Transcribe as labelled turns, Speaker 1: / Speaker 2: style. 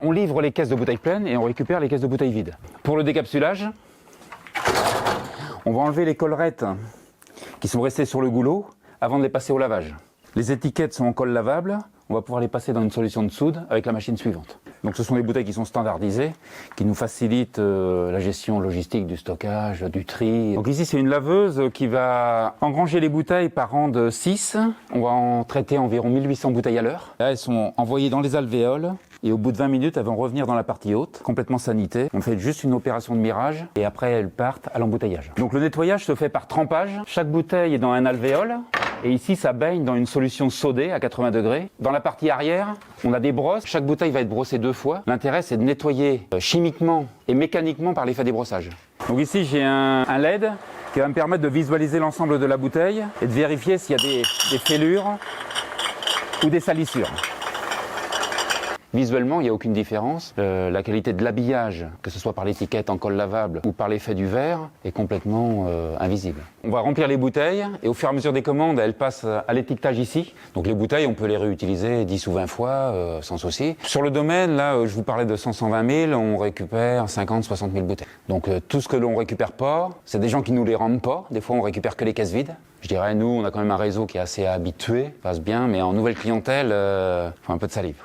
Speaker 1: On livre les caisses de bouteilles pleines et on récupère les caisses de bouteilles vides. Pour le décapsulage, on va enlever les collerettes qui sont restées sur le goulot avant de les passer au lavage. Les étiquettes sont en colle lavable, on va pouvoir les passer dans une solution de soude avec la machine suivante. Donc ce sont des bouteilles qui sont standardisées, qui nous facilitent la gestion logistique du stockage, du tri. Donc ici c'est une laveuse qui va engranger les bouteilles par rang de 6. On va en traiter environ 1800 bouteilles à l'heure. Là elles sont envoyées dans les alvéoles et au bout de 20 minutes elles vont revenir dans la partie haute, complètement sanitées. On fait juste une opération de mirage et après elles partent à l'embouteillage. Donc le nettoyage se fait par trempage. Chaque bouteille est dans un alvéole. Et ici, ça baigne dans une solution sodée à 80 degrés. Dans la partie arrière, on a des brosses. Chaque bouteille va être brossée 2 fois. L'intérêt, c'est de nettoyer chimiquement et mécaniquement par l'effet des brossages. Donc ici, j'ai un LED qui va me permettre de visualiser l'ensemble de la bouteille et de vérifier s'il y a des fêlures ou des salissures. Visuellement, il n'y a aucune différence. La qualité de l'habillage, que ce soit par l'étiquette en colle lavable ou par l'effet du verre, est complètement invisible. On va remplir les bouteilles et au fur et à mesure des commandes, elles passent à l'étiquetage ici. Donc les bouteilles, on peut les réutiliser 10 ou 20 fois sans souci. Sur le domaine, là, je vous parlais de 120 000, on récupère 50, 60 000 bouteilles. Donc tout ce que l'on récupère pas, c'est des gens qui nous les rendent pas. Des fois, on récupère que les caisses vides. Je dirais, nous, on a quand même un réseau qui est assez habitué, passe bien, mais en nouvelle clientèle, faut un peu de salive.